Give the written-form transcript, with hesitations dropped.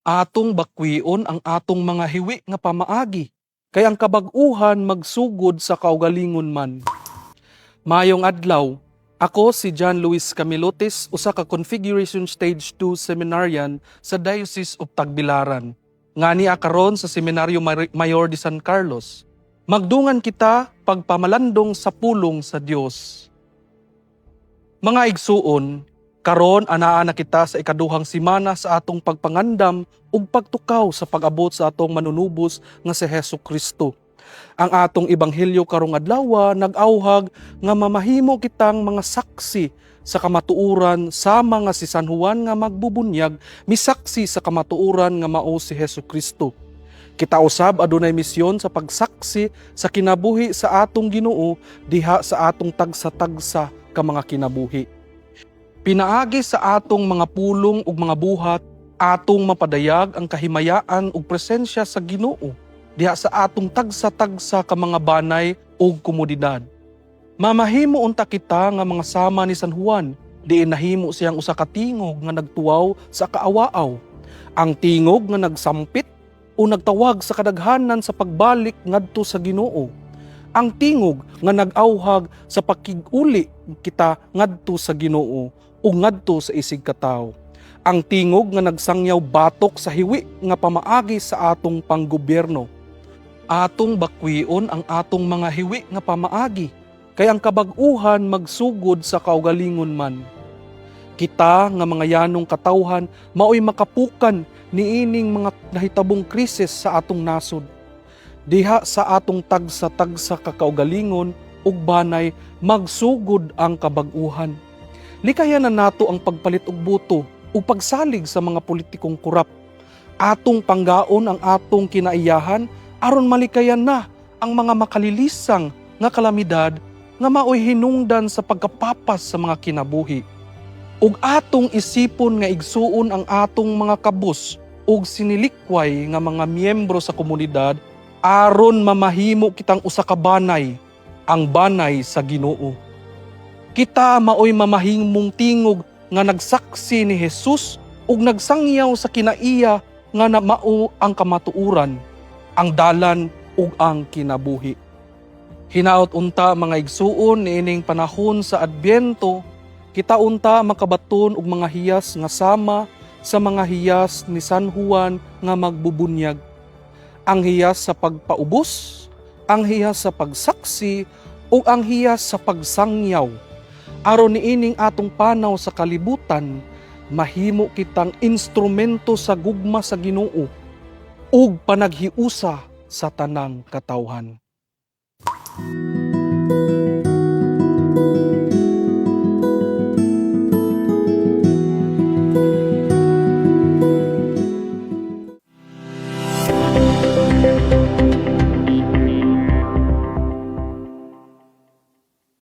Atong bakwion ang atong mga hiwi nga pamaagi, kay ang kabag-uhan magsugod sa kaugalingon man. Mayong adlaw, ako si John Luis Camilotis, usa ka Configuration Stage 2 seminarian sa Diocese of Tagbilaran. Ngani karon sa Seminaryo Mayor de San Carlos. Magdungan kita pagpamalandong sa pulong sa Dios. Mga igsuon, karon anaa na kita sa ikaduhang semana sa atong pagpangandam ug pagtukaw sa pag-abot sa atong manunubos nga si Hesukristo. Ang atong ebanghelyo karong adlaw nag-awhag nga mamahimo kitang mga saksi sa kamatuoran sama nga si San Juan nga magbubunyag misaksi sa kamatuoran nga mao si Hesukristo. Kita usab adunay misyon sa pagsaksi sa kinabuhi sa atong Ginoo diha sa atong tagsa-tagsa ka mga kinabuhi. Pinaagi sa atong mga pulong ug mga buhat, atong mapadayag ang kahimayaan ug presensya sa Ginoo diha sa atong tagsa-tagsa ka mga banay ug komodidad. Mamahimo unta kita nga mga sama ni San Juan, diin nahimo siyang usa ka tingog nga nagtuwaw sa kaawaaw. Ang tingog nga nagsampit o nagtawag sa kadaghanan sa pagbalik ngadto sa Ginoo. Ang tingog nga nag-awhag sa pakig-uli kita ngadto sa Ginoo ug ngadto sa isig katawo. Ang tingog nga nagsangyaw batok sa hiwi nga pamaagi sa atong panggobyerno. Atong bakwion ang atong mga hiwi nga pamaagi, kay ang kabag-uhan magsugod sa kaugalingon man. Kita nga mga yanong katawhan maoy makapukan niining mga nahitabong krisis sa atong nasod. Diha sa atong tagsa-tagsa ka kaugalingon ug banay magsugod ang kabag-uhan. Likayan na nato ang pagpalit og boto ug pagsalig sa mga politikong kurap. Atong panggaon ang atong kinaiyahan aron malikayan na ang mga makalilisang nga kalamidad nga maoy hinungdan sa pagkapapas sa mga kinabuhi. Ug atong isipon nga igsuon ang atong mga kabus ug sinilikway nga mga miyembro sa komunidad aron mamahimo kitang usa ka banay, ang banay sa Ginoo. Kita maoy mamahimong tingog nga nagsaksi ni Jesus ug nagsangyaw sa kinaiya nga na mao ang kamatuoran, ang dalan ug ang kinabuhi. Hinaot unta mga igsuon niining panahon sa Adbyento, kita unta makabaton og mga hiyas nga sama sa mga hiyas ni San Juan nga magbubunyag. Ang hiyas sa pagpaubos, ang hiyas sa pagsaksi, ug ang hiyas sa pagsangyaw. Aron niining atong panaw sa kalibutan, mahimo kitang instrumento sa gugma sa Ginoo ug panaghiusa sa tanang katawhan.